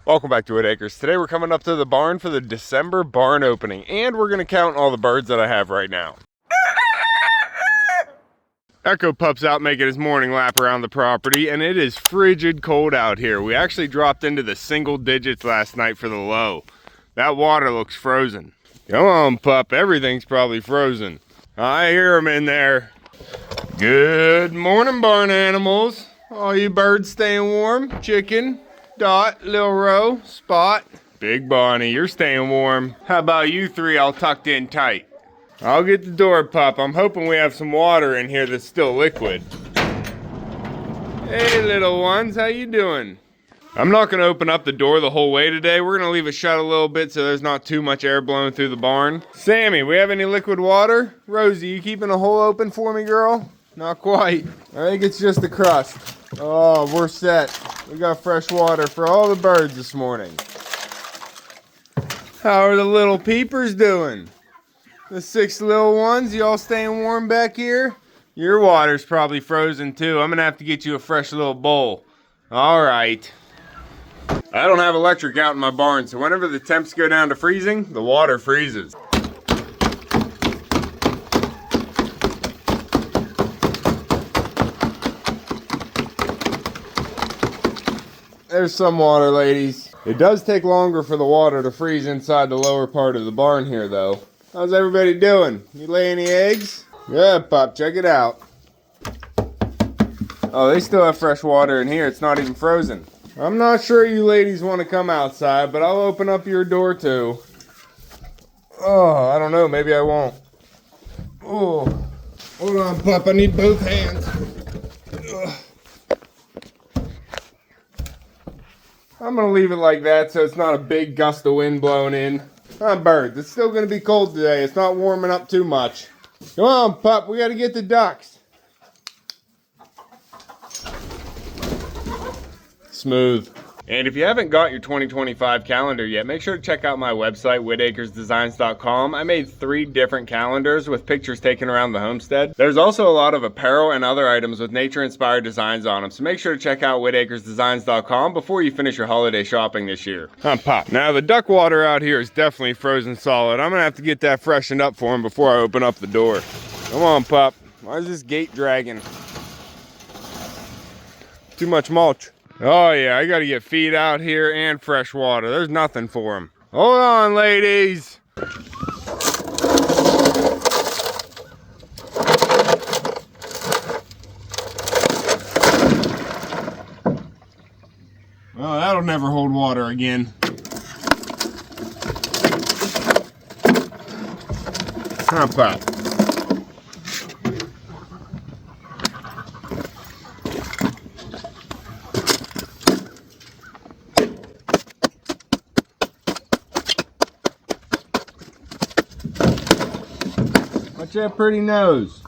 Welcome back to Whitt Acres. Today we're coming up to the barn for the December barn opening, and we're going to count all the birds that I have right now. Echo Pup's out making his morning lap around the property, and it is frigid cold out here. We actually dropped into the single digits last night for the low. That water looks frozen. Come on, Pup, everything's probably frozen. I hear them in there. Good morning, barn animals. All you birds staying warm? Chicken, Dot, Lil Row, Spot, Big Bonnie, you're staying warm. How about you three all tucked in tight? I'll get the door, Pup. I'm hoping we have some water in here that's still liquid. Hey, little ones, how you doing? I'm not going to open up the door the whole way today. We're going to leave it shut a little bit so there's not too much air blowing through the barn. Sammy, we have any liquid water? Rosie, you keeping a hole open for me, girl? Not quite. I think it's just the crust. Oh, we're set. We got fresh water for all the birds this morning. How are the little peepers doing? The 6 little ones, you all staying warm back here? Your water's probably frozen too. I'm gonna have to get you a fresh little bowl. All right. I don't have electric out in my barn, so whenever the temps go down to freezing, the water freezes. There's some water, ladies. It does take longer for the water to freeze inside the lower part of the barn here, though. How's everybody doing? You lay any eggs? Yeah, Pup, check it out. Oh, they still have fresh water in here. It's not even frozen. I'm not sure you ladies want to come outside, but I'll open up your door, too. Oh, I don't know. Maybe I won't. Oh, hold on, Pup. I need both hands. Ugh. I'm going to leave it like that so it's not a big gust of wind blowing in. Birds, it's still going to be cold today. It's not warming up too much. Come on, Pup, we got to get the ducks. Smooth. And if you haven't got your 2025 calendar yet, make sure to check out my website, whittacresdesigns.com. I made 3 different calendars with pictures taken around the homestead. There's also a lot of apparel and other items with nature-inspired designs on them, so make sure to check out whittacresdesigns.com before you finish your holiday shopping this year. Pop. Now, the duck water out here is definitely frozen solid. I'm going to have to get that freshened up for him before I open up the door. Come on, Pup. Why is this gate dragging? Too much mulch. Oh yeah, I gotta get feed out here and fresh water. There's nothing for them. Hold on, ladies. Well, that'll never hold water again. Pop. Watch that pretty nose.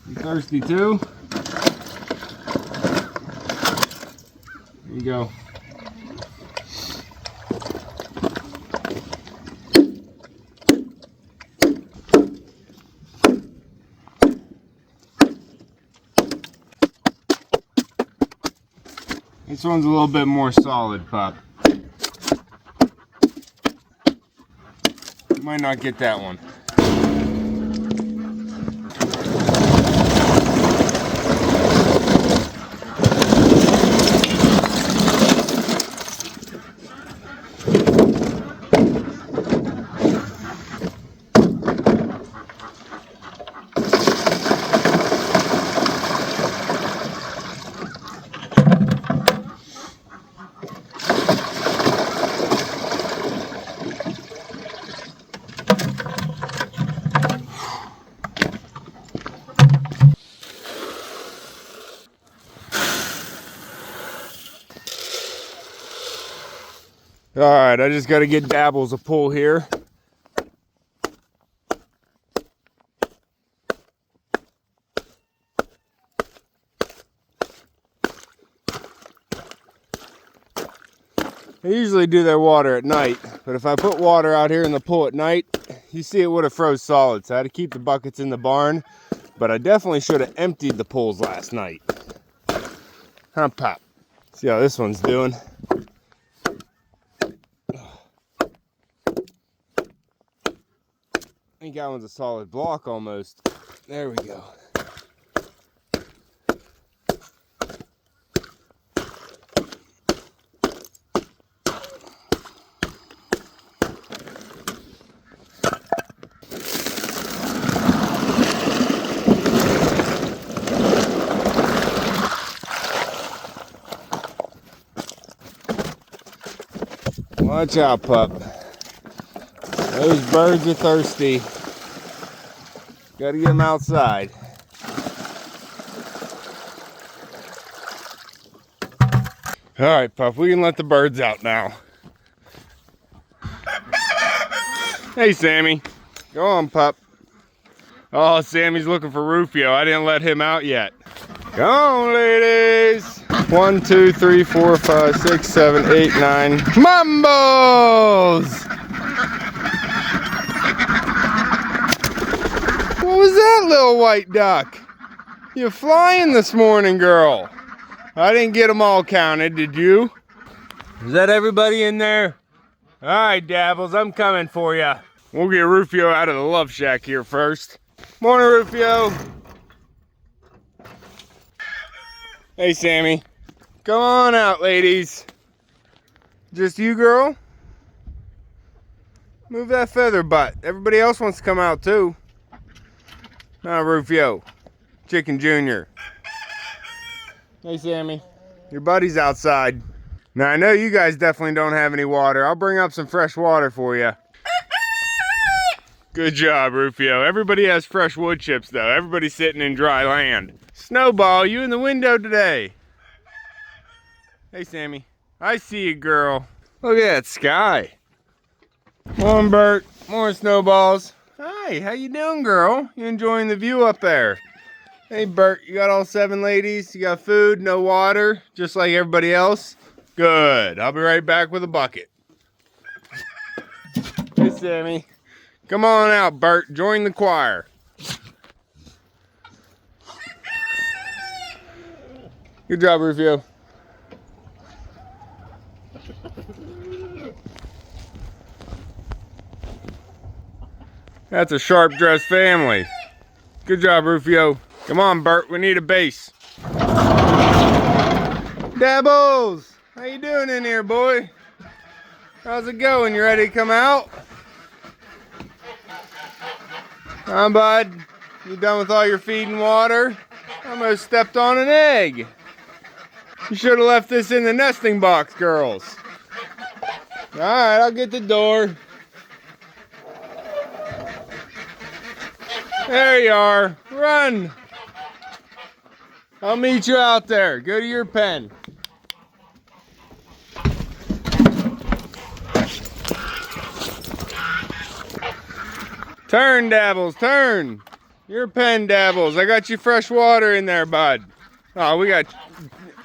You thirsty too? There you go. This one's a little bit more solid, Pup. You might not get that one. Alright, I just got to get Dabbles a pull here. I usually do their water at night, but if I put water out here in the pool at night, you see it would have froze solid, so I had to keep the buckets in the barn, but I definitely should have emptied the pools last night. Huh, Pop? See how this one's doing. I think that one's a solid block almost. There we go. Watch out, pup. Those birds are thirsty. Gotta get them outside. All right, pup, we can let the birds out now. Hey, Sammy. Go on, pup. Oh, Sammy's looking for Rufio. I didn't let him out yet. Come on, ladies. 1, 2, 3, 4, 5, 6, 7, 8, 9. Mambos! What was that, little white duck? You flying this morning, girl? I didn't get them all counted, did you? Is that everybody in there? All right, Dabbles, I'm coming for you. We'll get Rufio out of the love shack here first. Morning, Rufio. Hey, Sammy. Come on out, ladies. Just you, girl? Move that feather butt. Everybody else wants to come out, too. Now, Rufio. Chicken Jr. Hey, Sammy. Your buddy's outside. Now, I know you guys definitely don't have any water. I'll bring up some fresh water for you. Good job, Rufio. Everybody has fresh wood chips, though. Everybody's sitting in dry land. Snowball, you in the window today? Hey, Sammy. I see you, girl. Look at that sky. Come on, Bert. More snowballs. Hi, how you doing, girl? You enjoying the view up there? Hey, Bert, you got all 7 ladies? You got food, no water, just like everybody else? Good. I'll be right back with a bucket. Hey, Sammy. Come on out, Bert. Join the choir. Good job, Rufio. That's a sharp-dressed family. Good job, Rufio. Come on, Bert. We need a base. Dabbles! How you doing in here, boy? How's it going? You ready to come out? Huh, bud? You done with all your feed and water? Almost stepped on an egg. You should have left this in the nesting box, girls. All right, I'll get the door. There you are. Run. I'll meet you out there. Go to your pen. Turn, Dabbles, turn. Your pen, Dabbles. I got you fresh water in there, bud. Oh, we got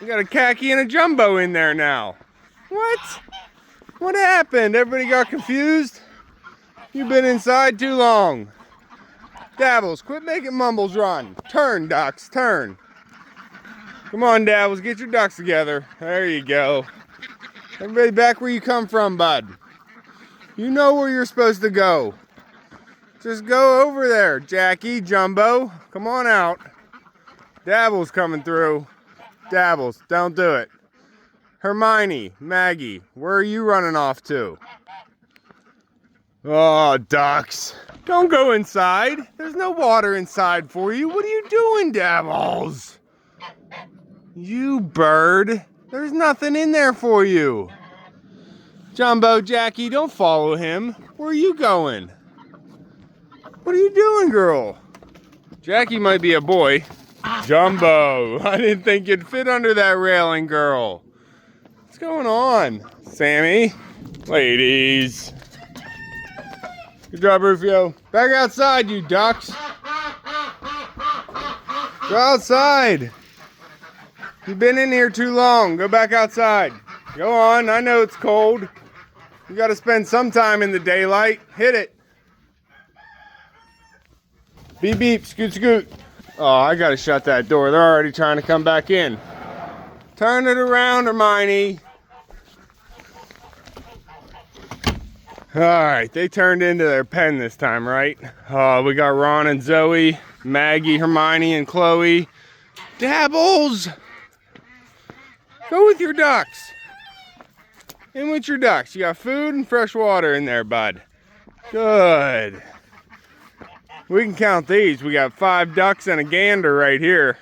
a khaki and a jumbo in there now. What? What happened? Everybody got confused? You've been inside too long. Dabbles, quit making mumbles run. Turn, ducks, turn. Come on, Dabbles, get your ducks together. There you go. Everybody back where you come from, bud. You know where you're supposed to go. Just go over there, Jackie, Jumbo. Come on out. Dabbles coming through. Dabbles, don't do it. Hermione, Maggie, where are you running off to? Oh, ducks. Don't go inside. There's no water inside for you. What are you doing, Dabbles? You bird. There's nothing in there for you. Jumbo, Jackie, don't follow him. Where are you going? What are you doing, girl? Jackie might be a boy. Jumbo, I didn't think you'd fit under that railing, girl. What's going on? Sammy, ladies. Good job, Rufio. Back outside, you ducks. Go outside. You've been in here too long. Go back outside. Go on, I know it's cold. You gotta spend some time in the daylight. Hit it. Beep, beep, scoot, scoot. Oh, I gotta shut that door. They're already trying to come back in. Turn it around, Hermione. All right, they turned into their pen this time, right? We got Ron and Zoe, Maggie, Hermione, and Chloe. Dabbles! Go with your ducks. In with your ducks. You got food and fresh water in there, bud. Good. We can count these. We got 5 ducks and a gander right here.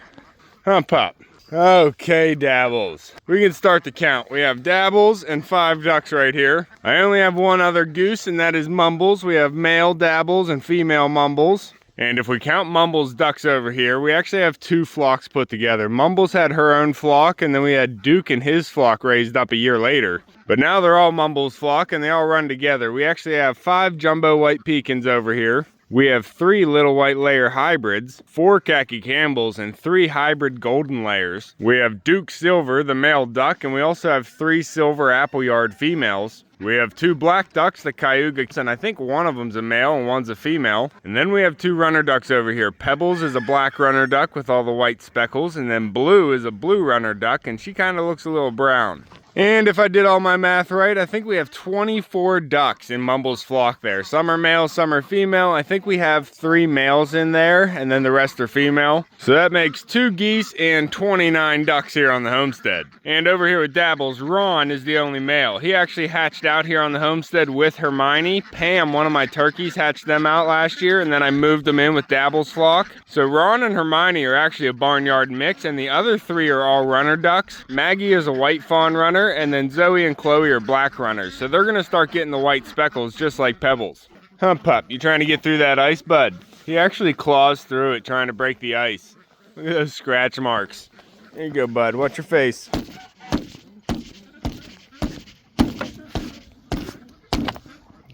Hump up. Okay, Dabbles. We can start the count. We have Dabbles and 5 ducks right here. I only have one other goose, and that is Mumbles. We have male Dabbles and female Mumbles. And if we count Mumbles' ducks over here, we actually have 2 flocks put together. Mumbles had her own flock, and then we had Duke and his flock raised up a year later. But now they're all Mumbles' flock, and they all run together. We actually have 5 jumbo white pecans over here. We have 3 little white layer hybrids, 4 khaki Campbells, and 3 hybrid golden layers. We have Duke Silver, the male duck, and we also have 3 silver appleyard females. We have 2 black ducks, the Cayuga, and I think one of them's a male and one's a female. And then we have 2 runner ducks over here. Pebbles is a black runner duck with all the white speckles, and then Blue is a blue runner duck, and she kind of looks a little brown. And if I did all my math right, I think we have 24 ducks in Mumbles' flock there. Some are male, some are female. I think we have 3 males in there, and then the rest are female. So that makes 2 geese and 29 ducks here on the homestead. And over here with Dabbles, Ron is the only male. He actually hatched out here on the homestead with Hermione. Pam, one of my turkeys, hatched them out last year, and then I moved them in with Dabbles' flock. So Ron and Hermione are actually a barnyard mix, and the other 3 are all runner ducks. Maggie is a white fawn runner, and then Zoe and Chloe are black runners. So they're gonna start getting the white speckles just like Pebbles. Hump Pup, you trying to get through that ice, bud? He actually claws through it trying to break the ice. Look at those scratch marks. There you go, bud. Watch your face.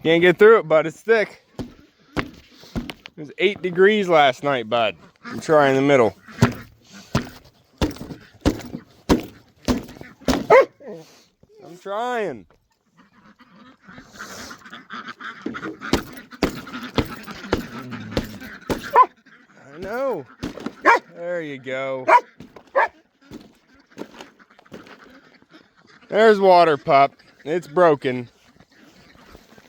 Can't get through it, bud. It's thick. It was 8 degrees last night, bud. I'm trying in the middle. I'm trying. I know. There you go. There's water, pup. It's broken.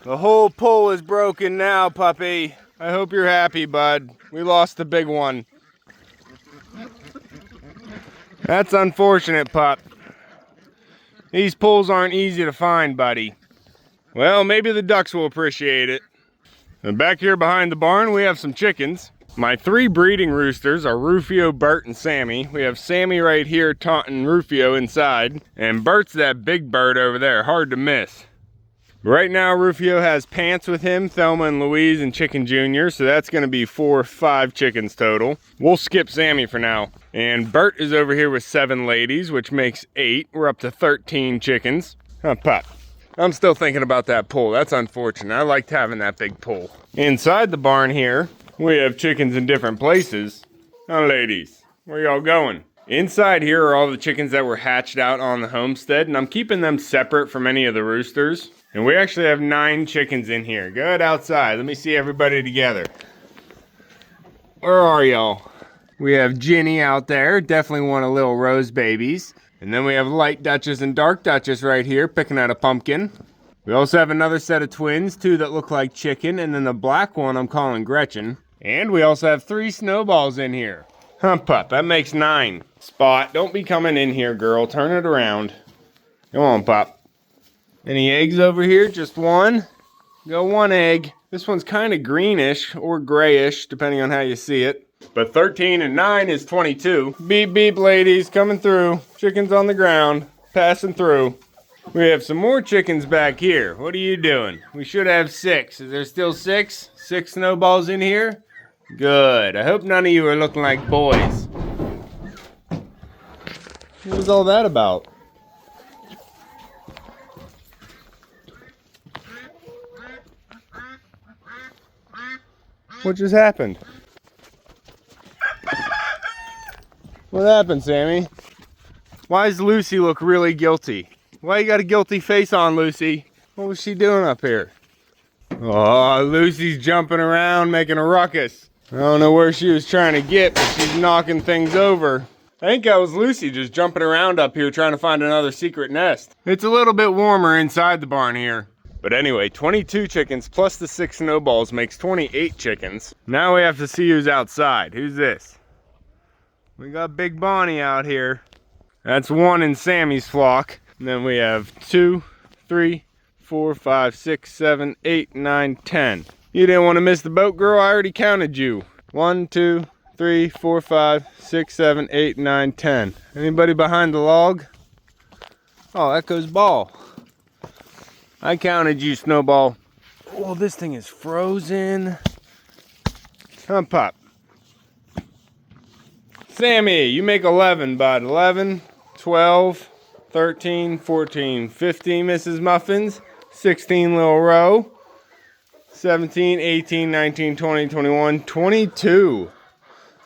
The whole pole is broken now, puppy. I hope you're happy, bud. We lost the big one. That's unfortunate, pup. These poles aren't easy to find, buddy. Well, maybe the ducks will appreciate it. And back here behind the barn, we have some chickens. My 3 breeding roosters are Rufio, Bert, and Sammy. We have Sammy right here taunting Rufio inside. And Bert's that big bird over there, hard to miss. Right now, Rufio has Pants with him, Thelma and Louise, and Chicken Jr. So that's going to be 4 or 5 chickens total. We'll skip Sammy for now. And Bert is over here with 7 ladies, which makes 8. We're up to 13 chickens. Huh, pup. I'm still thinking about that pole. That's unfortunate. I liked having that big pole. Inside the barn here, we have chickens in different places. Now, ladies, where y'all going? Inside here are all the chickens that were hatched out on the homestead, and I'm keeping them separate from any of the roosters. And we actually have 9 chickens in here. Good outside. Let me see everybody together. Where are y'all? We have Ginny out there, definitely one of little Rose babies. And then we have Light Duchess and Dark Duchess right here, picking out a pumpkin. We also have another set of twins, 2 that look like chicken, and then the black one I'm calling Gretchen. And we also have 3 snowballs in here. Hump Pup, that makes 9. Spot, don't be coming in here, girl. Turn it around. Come on, Pup. Any eggs over here? Just 1? Go 1 egg. This one's kind of greenish or grayish, depending on how you see it. But 13 and 9 is 22. Beep, beep, ladies, coming through. Chickens on the ground, passing through. We have some more chickens back here. What are you doing? We should have 6. Is there still 6? 6 snowballs in here? Good. I hope none of you are looking like boys. What was all that about? What just happened? What happened, Sammy? Why does Lucy look really guilty? Why you got a guilty face on, Lucy? What was she doing up here? Oh, Lucy's jumping around, making a ruckus. I don't know where she was trying to get, but she's knocking things over. I think that was Lucy just jumping around up here trying to find another secret nest. It's a little bit warmer inside the barn here. But anyway, 22 chickens plus the 6 snowballs makes 28 chickens. Now we have to see who's outside. Who's this? We got Big Bonnie out here. That's one in Sammy's flock. And then we have 2, 3, 4, 5, 6, 7, 8, 9, 10. You didn't want to miss the boat, girl. I already counted you. 1, 2, 3, 4, 5, 6, 7, 8, 9, 10. Anybody behind the log? Oh, that goes Ball. I counted you, Snowball. Oh, this thing is frozen. Come pop. Sammy, you make 11, bud. 11, 12, 13, 14, 15 Mrs. Muffins, 16 Little Row, 17, 18, 19, 20, 21, 22.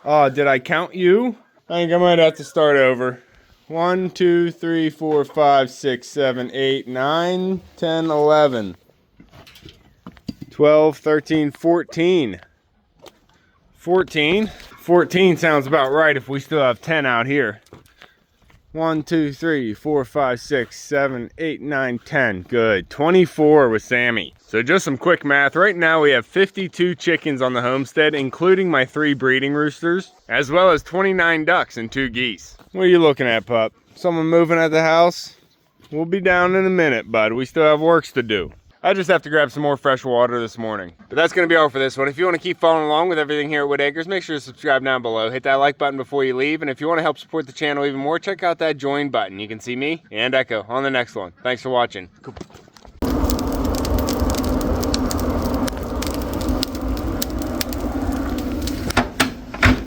Oh, did I count you? I think I might have to start over. 1, 2, 3, 4, 5, 6, 7, 8, 9, 10, 11, 12, 13, 14. 14? 14 sounds about right if we still have 10 out here. 1, 2, 3, 4, 5, 6, 7, 8, 9, 10. Good. 24 with Sammy. So just some quick math. Right now we have 52 chickens on the homestead, including my 3 breeding roosters, as well as 29 ducks and 2 geese. What are you looking at, pup? Someone moving at the house? We'll be down in a minute, bud. We still have works to do. I just have to grab some more fresh water this morning. But that's going to be all for this one. If you want to keep following along with everything here at Whitt Acres, make sure to subscribe down below. Hit that like button before you leave. And if you want to help support the channel even more, check out that join button. You can see me and Echo on the next one. Thanks for watching.